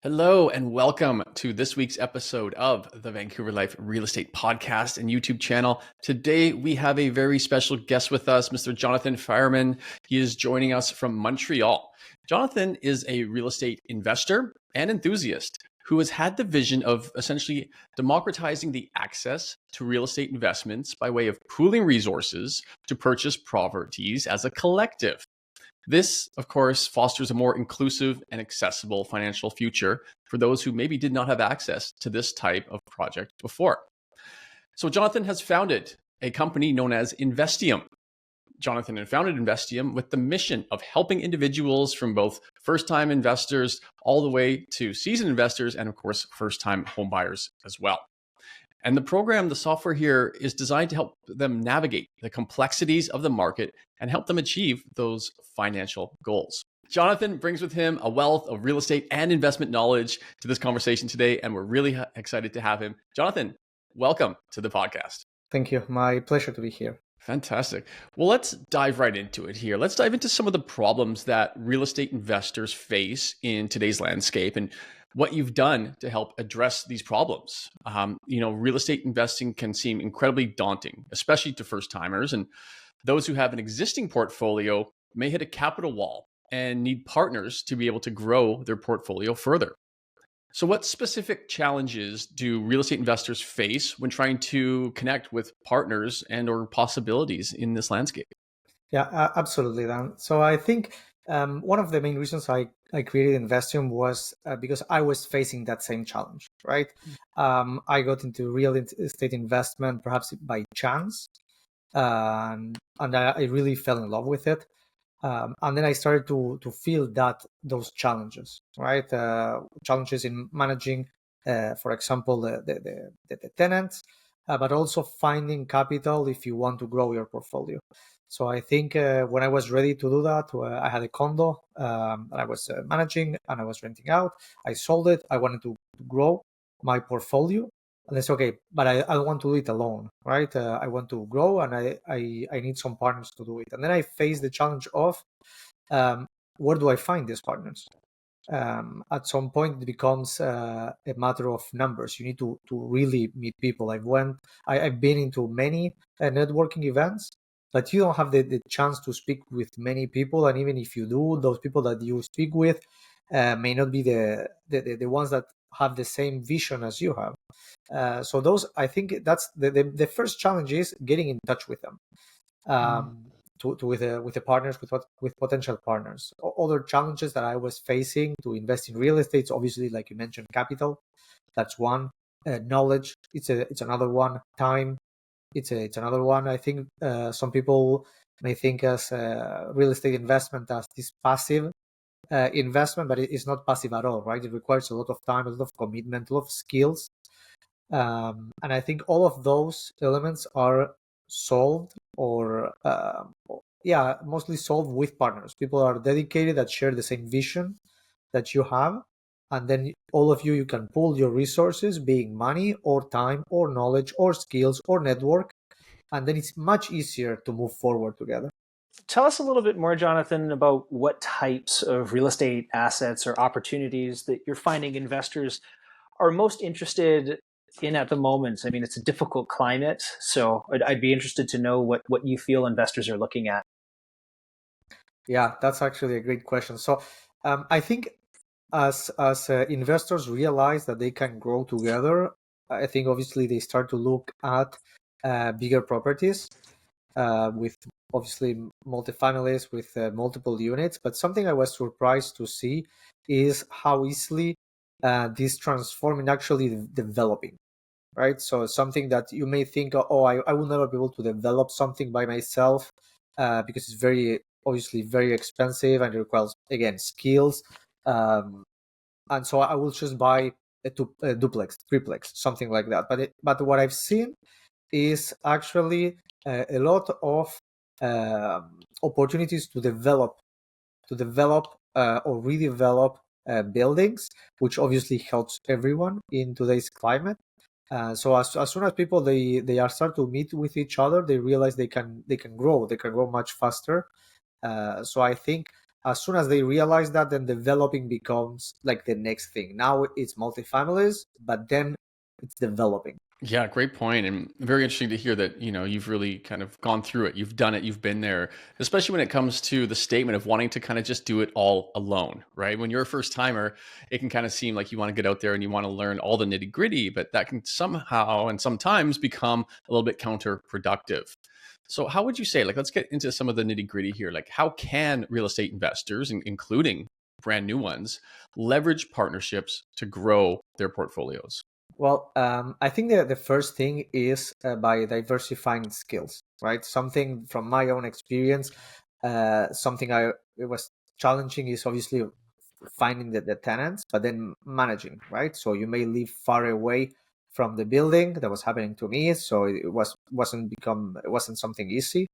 Hello and welcome to this week's episode of the Vancouver Life Real Estate Podcast and YouTube channel. Today we have a very special guest with us, Mr. Jonathan Fireman. He is joining us from Montreal. Jonathan is a real estate investor and enthusiast who has had the vision of essentially democratizing the access to real estate investments by way of pooling resources to purchase properties as a collective. This, of course, fosters a more inclusive and accessible financial future for those who maybe did not have access to this type of project before. So Jonathan has founded a company known as Investium. Jonathan had founded Investium with the mission of helping individuals from both first-time investors all the way to seasoned investors and, of course, first-time homebuyers as well. And the program, the software here, is designed to help them navigate the complexities of the market and help them achieve those financial goals. Jonathan brings with him a wealth of real estate and investment knowledge to this conversation today, and we're really excited to have him. Jonathan, welcome to the podcast. Thank you. My pleasure to be here. Fantastic. Well, let's dive right into it here. Let's dive into some of the problems that real estate investors face in today's landscape and what you've done to help address these problems. Real estate investing can seem incredibly daunting, especially to first timers, and those who have an existing portfolio may hit a capital wall and need partners to be able to grow their portfolio further. So what specific challenges do real estate investors face when trying to connect with partners and or possibilities in this landscape? Yeah, absolutely, Dan. So I think one of the main reasons I created Investium was because I was facing that same challenge, right? I got into real estate investment perhaps by chance, and I really fell in love with it. And then I started to feel those challenges, right? Challenges in managing, for example, the tenants, but also finding capital if you want to grow your portfolio. So I think when I was ready to do that, I had a condo that I was managing and I was renting out. I sold it. I wanted to grow my portfolio. And it's okay, but I don't want to do it alone, right? I want to grow and I need some partners to do it. And then I faced the challenge of where do I find these partners? At some point, it becomes a matter of numbers. You need to really meet people. I've been into many networking events, but you don't have the chance to speak with many people. And even if you do, those people that you speak with may not be the ones that have the same vision as you have. So those, I think that's the first challenge is getting in touch with them, with the partners, with potential partners. Other challenges that I was facing to invest in real estate, obviously, like you mentioned, capital. That's one. Knowledge, it's another one. Time, it's another one. I think some people may think as real estate investment as this passive investment, but it's not passive at all, right? It requires a lot of time, a lot of commitment, a lot of skills. And I think all of those elements are solved or mostly solved with partners. People are dedicated that share the same vision that you have. And then all of you can pool your resources, being money or time or knowledge or skills or network. And then it's much easier to move forward together. Tell us a little bit more, Jonathan, about what types of real estate assets or opportunities that you're finding investors are most interested in at the moment. I mean, it's a difficult climate, so I'd be interested to know what you feel investors are looking at. Yeah, that's actually a great question. So I think as investors realize that they can grow together, I think obviously they start to look at bigger properties with obviously multifamilies with multiple units. But something I was surprised to see is how easily this transforming actually developing, right? So something that you may think, oh, I will never be able to develop something by myself because it's obviously very expensive and it requires, again, skills. And so I will just buy a duplex, triplex, something like that. But what I've seen is actually a lot of opportunities to develop or redevelop buildings, which obviously helps everyone in today's climate. So as soon as people they are start to meet with each other, they realize they can grow much faster. So I think As soon as they realize that, then developing becomes like the next thing. Now it's multifamilies, but then it's developing. Yeah, great point. And very interesting to hear that, you've really kind of gone through it. You've done it, you've been there, especially when it comes to the statement of wanting to kind of just do it all alone, right? When you're a first timer, it can kind of seem like you want to get out there and you want to learn all the nitty gritty, but that can somehow and sometimes become a little bit counterproductive. So how would you say, let's get into some of the nitty gritty here. Like, how can real estate investors, including brand new ones, leverage partnerships to grow their portfolios? Well, I think that the first thing is by diversifying skills, right? Something from my own experience, something it was challenging is obviously finding the tenants, but then managing, right? So you may live far away from the building. That was happening to me, so it wasn't something easy.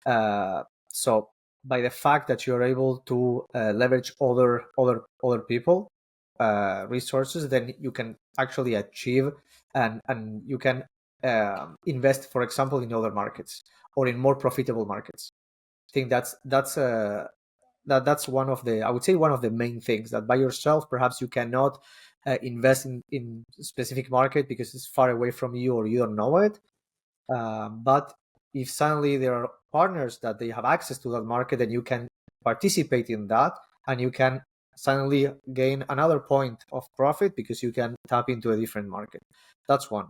So by the fact that you're able to leverage other people resources, then you can actually achieve and you can invest, for example, in other markets or in more profitable markets. I think that's one of the, I would say, one of the main things, that by yourself perhaps you cannot invest in specific market because it's far away from you or you don't know it. But if suddenly there are partners that they have access to that market, then you can participate in that, and you can suddenly gain another point of profit because you can tap into a different market. That's one.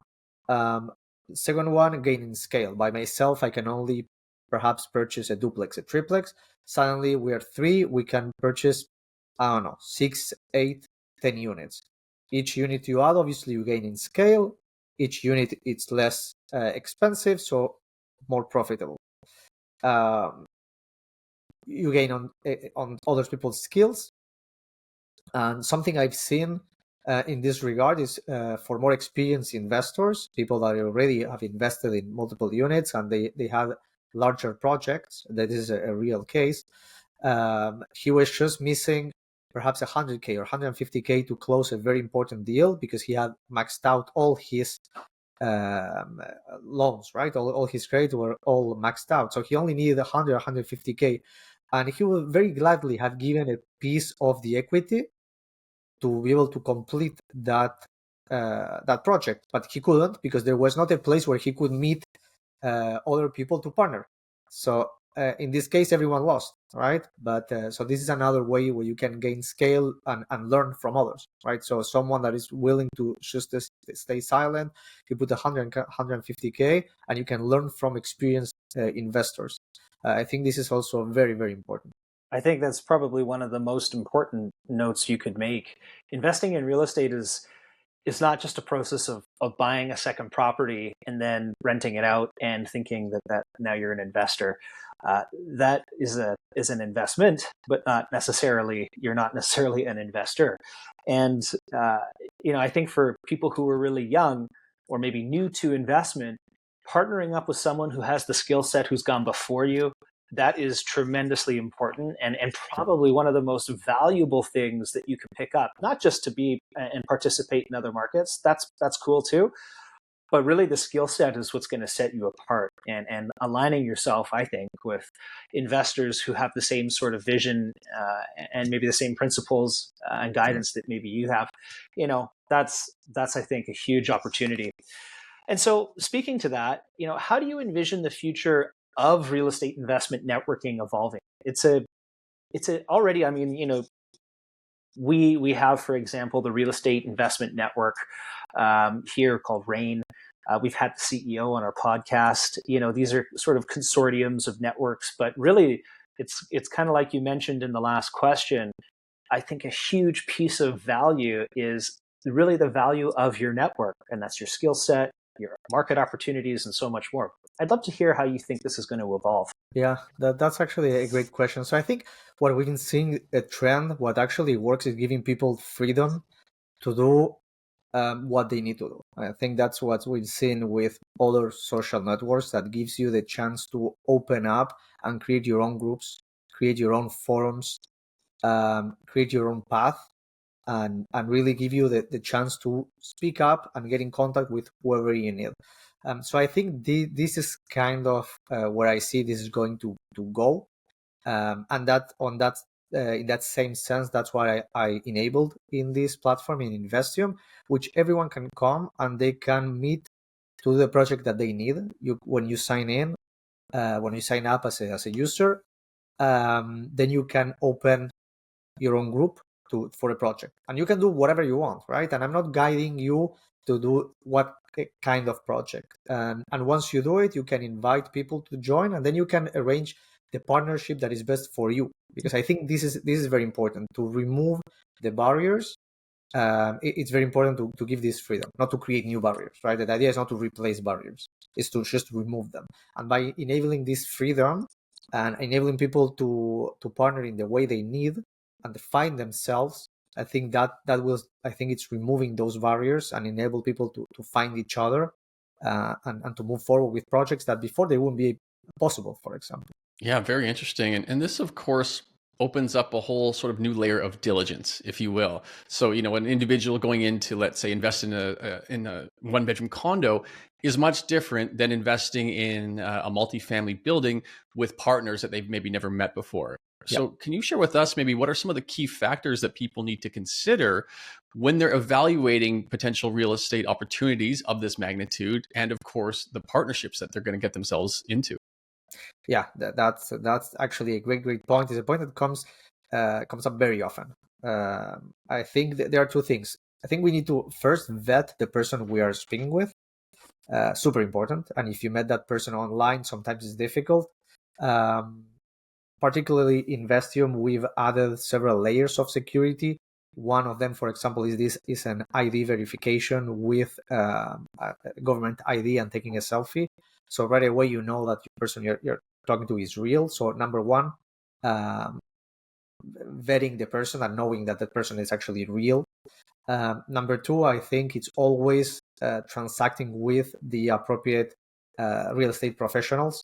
Second one, gaining scale. By myself, I can only perhaps purchase a duplex, a triplex. Suddenly we are three, we can purchase, I don't know, 6, 8, 10 units. Each unit you add, obviously you gain in scale. Each unit it's less expensive, so more profitable. You gain on other people's skills. And something I've seen in this regard is for more experienced investors, people that already have invested in multiple units and they have larger projects. That is a real case. He was just missing perhaps 100K or 150K to close a very important deal because he had maxed out all his loans, right? All his credits were all maxed out. So he only needed 100, 150K. And he would very gladly have given a piece of the equity to be able to complete that project, but he couldn't because there was not a place where he could meet other people to partner. So in this case, everyone lost, right? But so this is another way where you can gain scale and learn from others, right? So someone that is willing to just stay silent, you put 150K, and you can learn from experienced investors. I think this is also very, very important. I think that's probably one of the most important notes you could make. Investing in real estate is not just a process of buying a second property and then renting it out and thinking that now you're an investor. That is an investment, but you're not necessarily an investor. And I think for people who are really young or maybe new to investment, partnering up with someone who has the skill set, who's gone before you, that is tremendously important and probably one of the most valuable things that you can pick up, not just to be and participate in other markets. That's cool too. But really the skill set is what's going to set you apart, and aligning yourself, I think, with investors who have the same sort of vision and maybe the same principles and guidance that maybe you have, that's I think a huge opportunity. And so speaking to that, how do you envision the future of real estate investment networking evolving? It's already, we have, for example, the Real Estate Investment Network here called RAIN. We've had the CEO on our podcast. These are sort of consortiums of networks, but really it's kind of like you mentioned in the last question. I think a huge piece of value is really the value of your network, and that's your skill set, your market opportunities, and so much more. I'd love to hear how you think this is going to evolve. Yeah, that's actually a great question. So I think what we've been seeing a trend, what actually works is giving people freedom to do what they need to do. I think that's what we've seen with other social networks, that gives you the chance to open up and create your own groups, create your own forums, create your own path, and really give you the chance to speak up and get in contact with whoever you need. So I think this is kind of where I see this is going to go. And that on that in that same sense, that's why I enabled in this platform in Investium, which everyone can come and they can meet to the project that they need. When you sign in, when you sign up as a user, then you can open your own group for a project, and you can do whatever you want, right? And I'm not guiding you to do what kind of project. And once you do it, you can invite people to join, and then you can arrange the partnership that is best for you. Because I think this is very important to remove the barriers. It's very important to give this freedom, not to create new barriers, right? The idea is not to replace barriers, it's to just remove them. And by enabling this freedom and enabling people to partner in the way they need and define themselves, I think it's removing those barriers and enable people to find each other and to move forward with projects that before they wouldn't be possible, for example. Yeah, very interesting. And this, of course, opens up a whole sort of new layer of diligence, if you will. So, an individual going in to, let's say, invest in a one-bedroom condo is much different than investing in a multifamily building with partners that they've maybe never met before. So can you share with us maybe what are some of the key factors that people need to consider when they're evaluating potential real estate opportunities of this magnitude, and of course, the partnerships that they're going to get themselves into? Yeah, that's actually a great point. It's a point that comes up very often. I think that there are two things. I think we need to first vet the person we are speaking with. Super important. And if you met that person online, sometimes it's difficult. Particularly in Investium, we've added several layers of security. One of them, for example, is an ID verification with a government ID and taking a selfie. So right away, you know that the person you're talking to is real. So number one, vetting the person and knowing that the person is actually real. Number two, I think it's always transacting with the appropriate real estate professionals.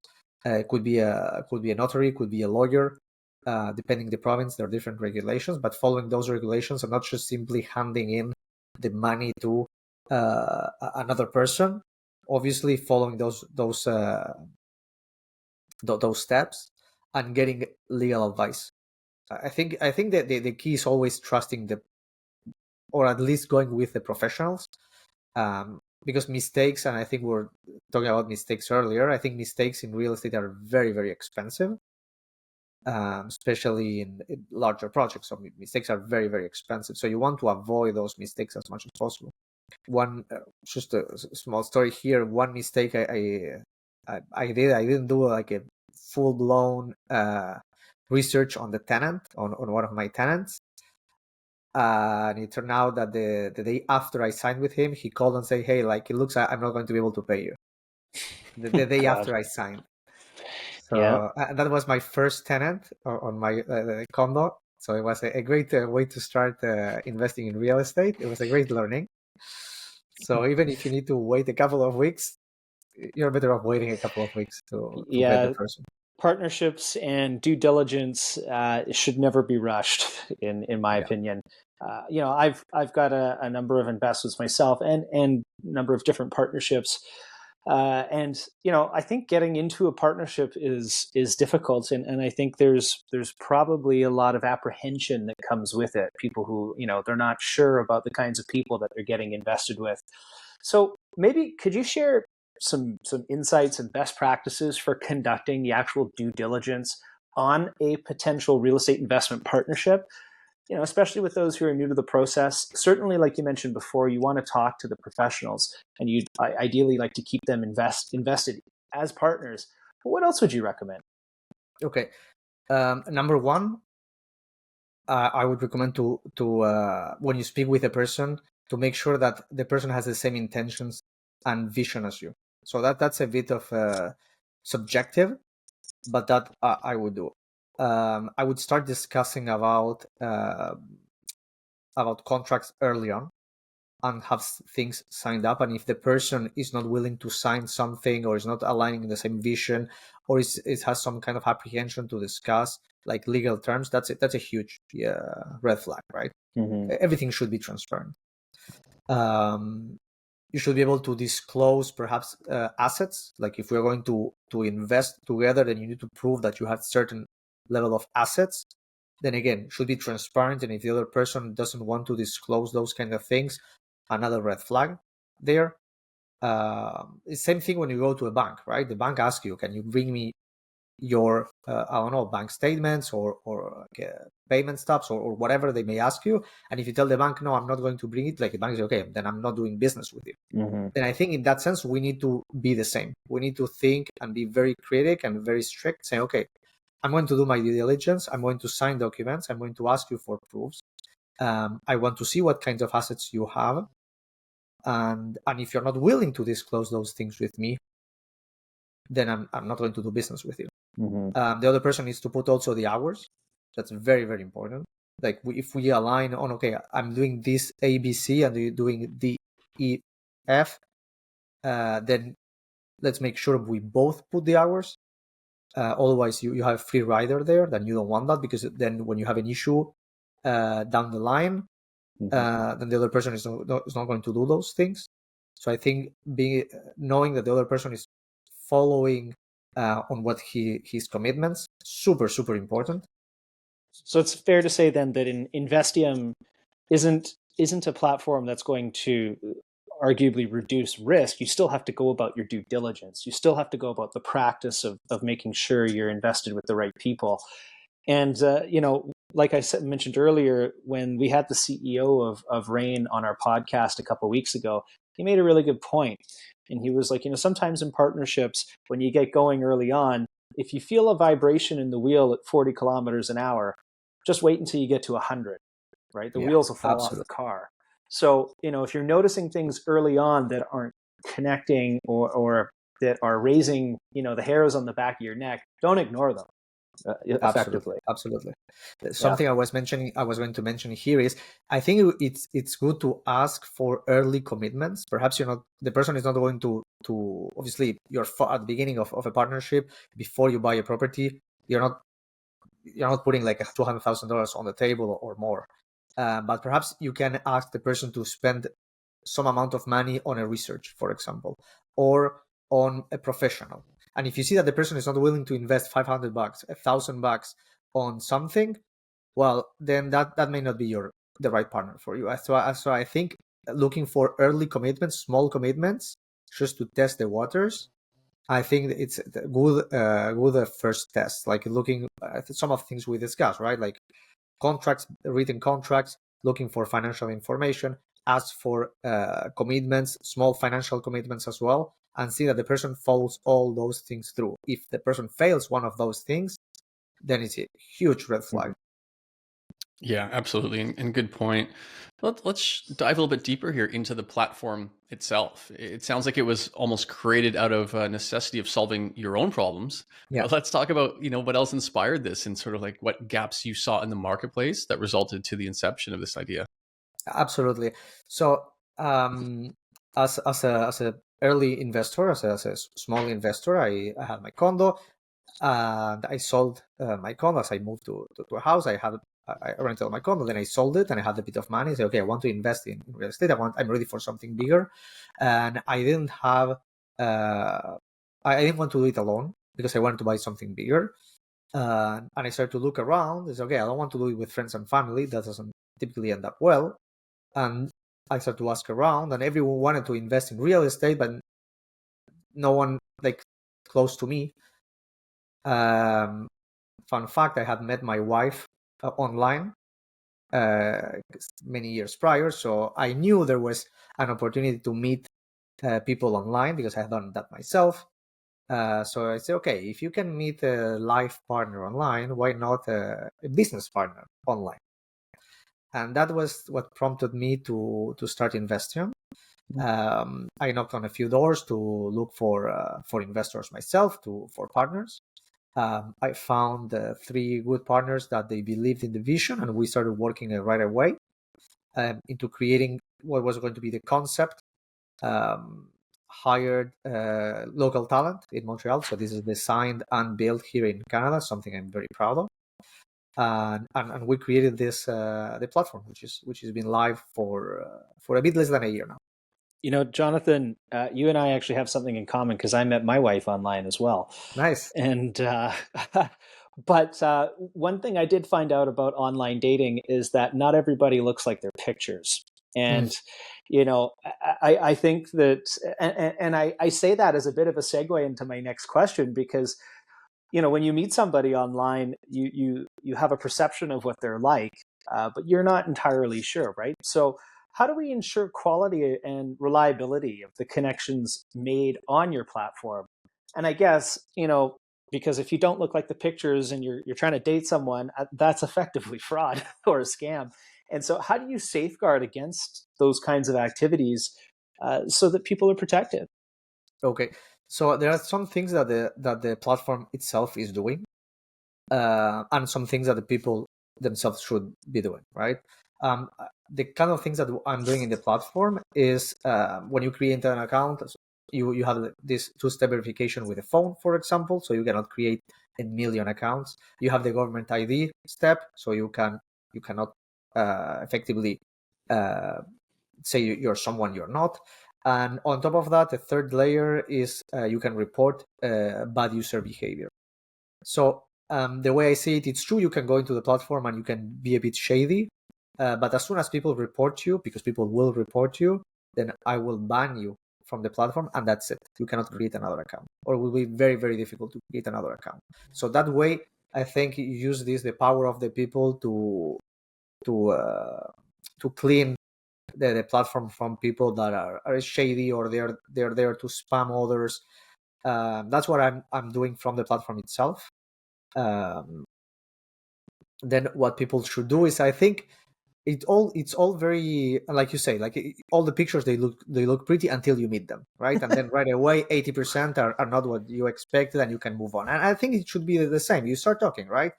Could be a notary, could be a lawyer, depending the province. There are different regulations, but following those regulations and not just simply handing in the money to another person. Obviously, following those steps and getting legal advice. I think that the key is always trusting or at least going with the professionals. Because mistakes, and I think we were talking about mistakes earlier, I think mistakes in real estate are very, very expensive, especially in larger projects. So mistakes are very, very expensive. So you want to avoid those mistakes as much as possible. Just a small story here. One mistake I didn't do like a full-blown research on the tenant, on one of my tenants. And it turned out that the day after I signed with him, he called and said, "Hey, like, it looks like I'm not going to be able to pay you." The day after I signed. So that was my first tenant on my condo. So it was a great way to start investing in real estate. It was a great learning. So even if you need to wait a couple of weeks, you're better off waiting a couple of weeks to vet the person. Partnerships and due diligence should never be rushed, in my opinion. I've got a number of investments myself and a number of different partnerships. And I think getting into a partnership is difficult, and I think there's probably a lot of apprehension that comes with it. People who they're not sure about the kinds of people that they're getting invested with. So maybe could you share some insights and best practices for conducting the actual due diligence on a potential real estate investment partnership? Especially with those who are new to the process. Certainly, like you mentioned before, you want to talk to the professionals, and you'd ideally like to keep them invested as partners. But what else would you recommend? Okay, number one, I would recommend to when you speak with a person, to make sure that the person has the same intentions and vision as you. So that's a bit of subjective, but that I would do. I would start discussing about contracts early on and have things signed up. And if the person is not willing to sign something, or is not aligning in the same vision, or it has some kind of apprehension to discuss like legal terms, that's a huge red flag, right? Mm-hmm. Everything should be transparent. You should be able to disclose perhaps assets. Like if we're going to invest together, then you need to prove that you have certain level of assets. then again, should be transparent. And if the other person doesn't want to disclose those kind of things, another red flag there. Same thing when you go to a bank, right? The bank asks you, can you bring me your, I don't know, bank statements or payment stubs or whatever they may ask you. And if you tell the bank, no, I'm not going to bring it, like the bank is okay, then I'm not doing business with you. Then I think in that sense, we need to be the same. We need to think and be very critic and very strict, saying, okay, I'm going to do my due diligence. I'm going to sign documents. I'm going to ask you for proofs. I want to see what kinds of assets you have. And if you're not willing to disclose those things with me, then I'm not going to do business with you. The other person needs to put also the hours. That's very, very important. Like if we align on, okay, I'm doing this A, B, C, and you're doing D, E, F, then let's make sure we both put the hours. Otherwise, you have a free rider there. Then you don't want that, because then when you have an issue down the line, then the other person is not going to do those things. So I think knowing that the other person is following on what his commitments, super, super important. So it's fair to say then that Investium isn't a platform that's going to arguably reduce risk. You still have to go about your due diligence. You still have to go about the practice of making sure you're invested with the right people. And like I mentioned earlier, when we had the CEO of Rain on our podcast a couple of weeks ago, he made a really good point. And he was like, sometimes in partnerships, when you get going early on, if you feel a vibration in the wheel at 40 kilometers an hour, just wait until you get to 100, right? The wheels will fall off the car. So, if you're noticing things early on that aren't connecting or that are raising, the hairs on the back of your neck, don't ignore them. Effectively. Absolutely. Something I was going to mention here is, I think it's good to ask for early commitments. Perhaps the person is not going to obviously you're at the beginning of a partnership. Before you buy a property, you're not putting like $200,000 on the table or more. But perhaps you can ask the person to spend some amount of money on a research, for example, or on a professional. And if you see that the person is not willing to invest $500, $1,000 on something, well, then that may not be the right partner for you. So I think looking for early commitments, small commitments, just to test the waters, I think it's a good first test. Like looking at some of the things we discussed, right? Like contracts, written contracts, looking for financial information, ask for commitments, small financial commitments as well, and see that the person follows all those things through. If the person fails one of those things, then it's a huge red flag. Yeah, absolutely. And good point. Let's dive a little bit deeper here into the platform itself. It sounds like it was almost created out of a necessity of solving your own problems. Yeah. But let's talk about, what else inspired this and sort of like what gaps you saw in the marketplace that resulted to the inception of this idea. Absolutely. So as a early investor, as a small investor, I had my condo, and I sold my condo as I moved to a house. I rented my condo, then I sold it, and I had a bit of money. So okay, I want to invest in real estate. I'm ready for something bigger, and I didn't have. I didn't want to do it alone because I wanted to buy something bigger. And I started to look around. It's okay. I don't want to do it with friends and family. That doesn't typically end up well. And I started to ask around, and everyone wanted to invest in real estate, but no one like close to me. Fun fact: I had met my wife online many years prior, so I knew there was an opportunity to meet people online because I had done that myself. So I said, okay, if you can meet a life partner online, why not a business partner online? And that was what prompted me to start Investium. I knocked on a few doors to look for investors myself, for partners. I found 3 good partners that they believed in the vision, and we started working right away into creating what was going to be the concept. Hired local talent in Montreal, so this is designed and built here in Canada, something I'm very proud of. And we created this the platform, which has been live for a bit less than a year now. Jonathan, you and I actually have something in common because I met my wife online as well. Nice. And But one thing I did find out about online dating is that not everybody looks like their pictures. And, I think that, and I say that as a bit of a segue into my next question, because, when you meet somebody online, you have a perception of what they're like, but you're not entirely sure, right? So how do we ensure quality and reliability of the connections made on your platform? And I guess, because if you don't look like the pictures and you're trying to date someone, that's effectively fraud or a scam. And so, how do you safeguard against those kinds of activities so that people are protected? Okay, so there are some things that the platform itself is doing, and some things that the people themselves should be doing, right? The kind of things that I'm doing in the platform is when you create an account, you have this two-step verification with a phone, for example, so you cannot create a million accounts. You have the government ID step, so you cannot effectively say you're someone you're not. And on top of that, the third layer is you can report bad user behavior. So the way I see it, it's true you can go into the platform and you can be a bit shady, but as soon as people report you, because people will report you, then I will ban you from the platform, and that's it. You cannot create another account, or it will be very, very difficult to create another account. So that way, I think you use the power of the people to clean the platform from people that are shady, or they're there to spam others. That's what I'm doing from the platform itself. Then what people should do is, I think it's all very, like you say, like all the pictures, they look pretty until you meet them, right? And then right away 80% are not what you expected, and you can move on. And I think it should be the same. You start talking, right?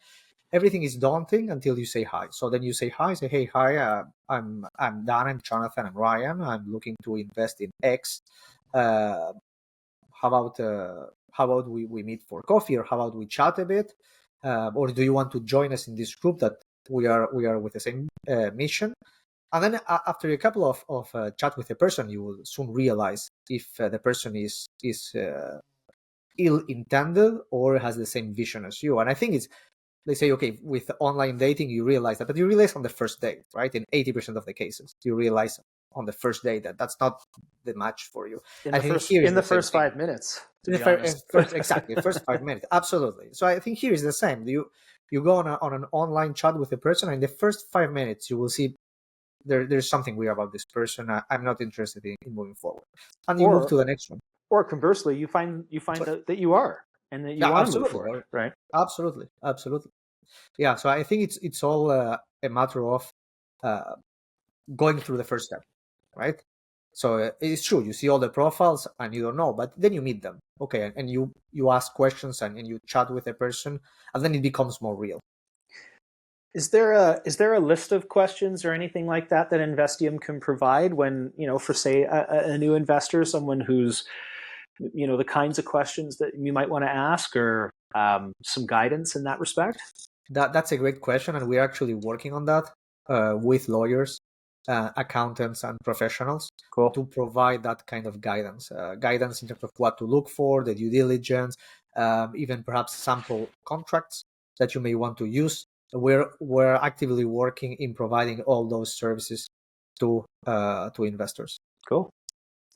Everything is daunting until you say hi. So then you say hi, say, hey, hi, I'm Dan, I'm Jonathan, I'm Ryan, I'm looking to invest in X. How about we meet for coffee, or how about we chat a bit, or do you want to join us in this group that we are with the same mission? And then after a couple of chat with a person, you will soon realize if the person is ill-intended or has the same vision as you. And I think they say, okay, with online dating, you realize that, but you realize on the first date, right? In 80% of the cases, you realize on the first day that that's not the match for you. In the first 5 minutes, to be honest. Exactly, first 5 minutes, absolutely. So I think here is the same. You go on an online chat with a person, and in the first 5 minutes, you will see there's something weird about this person. I'm not interested in moving forward, and you move to the next one. Or conversely, you find that you are, and that you want to move forward, right? Absolutely. Yeah, so I think it's all a matter of going through the first step, right? So it's true, you see all the profiles and you don't know, but then you meet them, okay, and you ask questions, and you chat with a person, and then it becomes more real. Is there a list of questions or anything like that Investium can provide when, for say a new investor, someone who's, the kinds of questions that you might want to ask, or some guidance in that respect? That's a great question, and we're actually working on that with lawyers, accountants, and professionals. Cool. To provide that kind of guidance in terms of what to look for, the due diligence, even perhaps sample contracts that you may want to use. We're actively working in providing all those services to investors. Cool.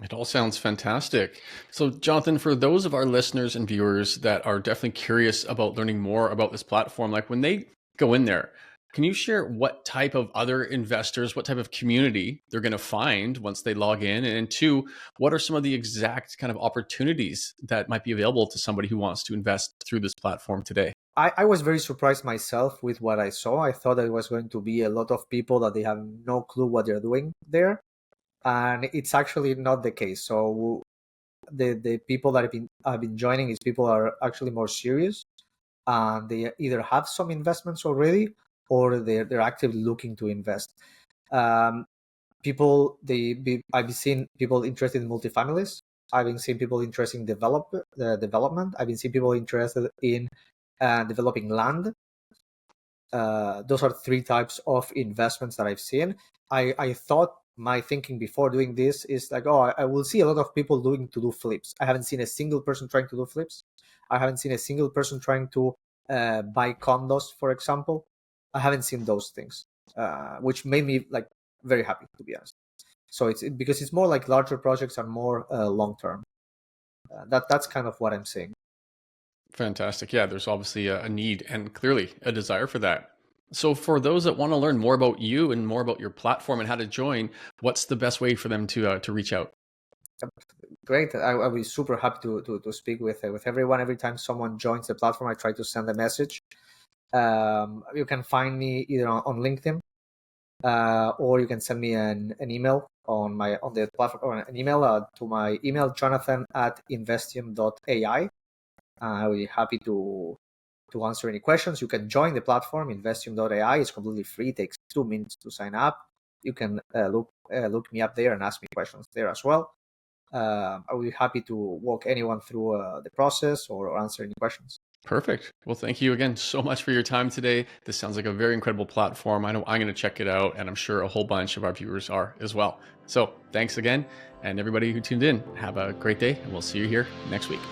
It all sounds fantastic. So, Jonathan, for those of our listeners and viewers that are definitely curious about learning more about this platform, like when they go in there, can you share what type of other investors, what type of community they're going to find once they log in? And two, what are some of the exact kind of opportunities that might be available to somebody who wants to invest through this platform today? I was very surprised myself with what I saw. I thought that it was going to be a lot of people that they have no clue what they're doing there. And it's actually not the case. So the people that have been joining is people are actually more serious, and they either have some investments already, or they're actively looking to invest. I've been seeing people interested in multifamilies. I've been seeing people interested in development. I've been seeing people interested in developing land. Those are three types of investments that I've seen. I thought my thinking before doing this is like, I will see a lot of people to do flips. I haven't seen a single person trying to do flips. I haven't seen a single person trying to buy condos, for example. I haven't seen those things, which made me like very happy, to be honest. So it's because it's more like larger projects are more long term. That's kind of what I'm saying. Fantastic. Yeah, there's obviously a need and clearly a desire for that. So for those that want to learn more about you and more about your platform and how to join, what's the best way for them to reach out? Great. I'll be super happy to speak with everyone. Every time someone joins the platform, I try to send a message. You can find me either on LinkedIn, or you can send me an email on the platform, or an email to my email, jonathan@investium.ai. I'll be happy to answer any questions. You can join the platform, Investium.ai. It's completely free. It takes 2 minutes to sign up. You can look me up there and ask me questions there as well. I will be happy to walk anyone through the process or answer any questions. Perfect. Well, thank you again so much for your time today. This sounds like a very incredible platform. I know I'm going to check it out, and I'm sure a whole bunch of our viewers are as well. So thanks again. And everybody who tuned in, have a great day, and we'll see you here next week.